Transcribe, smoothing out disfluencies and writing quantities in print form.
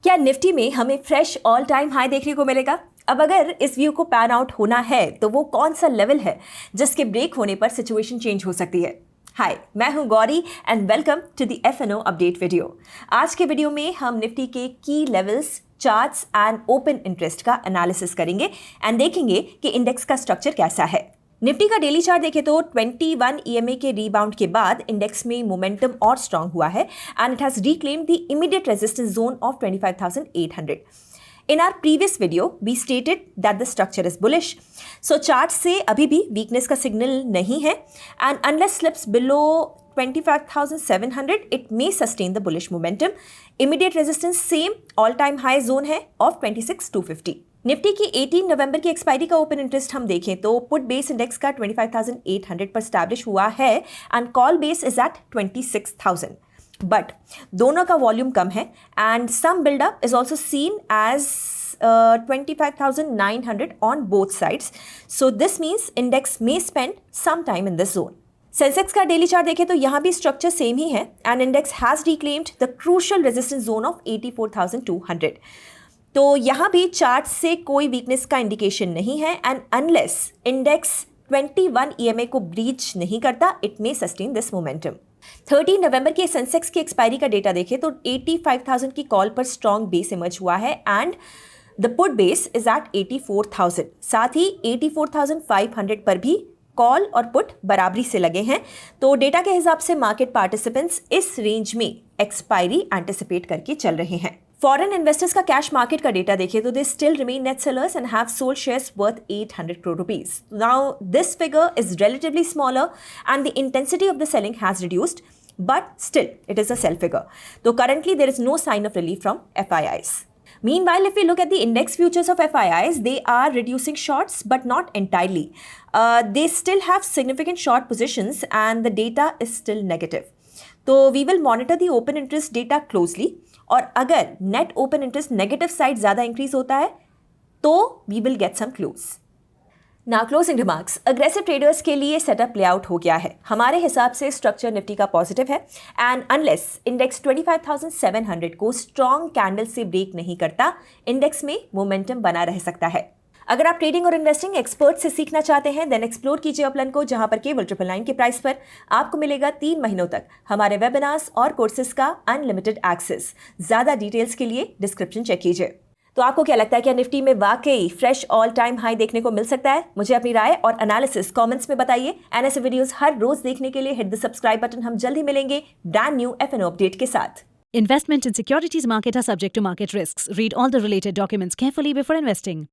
क्या निफ्टी में हमें फ्रेश ऑल टाइम हाई देखने को मिलेगा? अब अगर इस व्यू को पैन आउट होना है तो वो कौन सा लेवल है जिसके ब्रेक होने पर सिचुएशन चेंज हो सकती है? हाय, मैं हूं Gauri and welcome to the FNO update video. आज के वीडियो में हम निफ्टी के key levels, charts and open interest का एनालिसिस करेंगे एंड देखेंगे कि इंडेक्स का स्ट्रक्चर कैसा है। निफ्टी का डेली चार्ट देखें तो 21 EMA के रीबाउंड के बाद इंडेक्स में मोमेंटम और स्ट्रांग हुआ है and it has reclaimed the immediate resistance zone of 25,800। In our previous video, we stated that the structure is bullish. So chart से अभी भी weakness का signal नहीं है and unless slips below 25,700, it may sustain the bullish momentum. Immediate resistance same all-time high zone है of 26,250. Nifty की 18 नवंबर की expiry का ओपन इंटरेस्ट हम देखें तो पुट बेस इंडेक्स का 25,800 पर स्टैब्लिश हुआ है and call base is at 26,000. But दोनों का वॉल्यूम कम है and some buildup is also seen as 25,900 on both sides. So this means index may spend some time in this zone. Sensex का daily chart देखें तो यहाँ भी structure same ही है and index has reclaimed the crucial resistance zone of 84,200. तो यहाँ भी चार्ट से कोई वीकनेस का इंडिकेशन नहीं है एंड अनलेस इंडेक्स 21 EMA को ब्रीच नहीं करता, it may sustain this momentum. 13 नवंबर के सेंसेक्स की एक्सपायरी का डेटा देखें तो 85,000 की कॉल पर स्ट्रॉन्ग बेस इमर्ज हुआ है and the put base is at 84,000. साथ ही 84,500 पर भी कॉल और पुट बराबरी से लगे हैं. तो डेटा के हिसाब से मार्केट पार्टिसिपेंट्स इस रेंज में एक्सपायरी एंटिसिपेट करके चल रहे हैं. फॉरेन इन्वेस्टर्स का कैश मार्केट का डेटा देखें तो they still remain net sellers and have sold shares worth 800 crore rupees. Now this figure is relatively smaller and the intensity of the selling has reduced, but still it is a sell figure. तो currently there is no sign of relief from FIIs. Meanwhile, if we look at the index futures of FIIs, they are reducing shorts but not entirely. They still have significant short positions and the data is still negative. तो we will monitor the open interest data closely और अगर net open interest negative side ज़्यादा increase होता है तो we will get some clues. Now closing remarks. Aggressive traders के लिए setup layout हो गया है. हमारे हिसाब से structure निफ्टी का positive है and unless index 25,700 को strong candle से break नहीं करता, index में momentum बना रह सकता है. अगर आप ट्रेडिंग और इन्वेस्टिंग एक्सपर्ट से सीखना चाहते हैं देन एक्सप्लोर कीजिए अपलन को, जहां पर केवल 999 के प्राइस पर आपको मिलेगा 3 महीनों तक हमारे वेबिनार्स और कोर्सेज का अनलिमिटेड एक्सेस. ज़्यादा डिटेल्स के लिए डिस्क्रिप्शन चेक कीजिए. तो आपको क्या लगता है कि निफ्टी में वाकई फ्रेश ऑल टाइम हाई देखने को मिल सकता है? मुझे अपनी राय और एनालिसिस कमेंट्स में बताइए. एंड ऐसे वीडियोस हर रोज देखने के लिए हिट द सब्सक्राइब बटन. हम जल्द ही मिलेंगे ब्रांड न्यू FNO अपडेट के साथ. Investment in securities market are subject to market risks. Read all the related documents carefully before investing.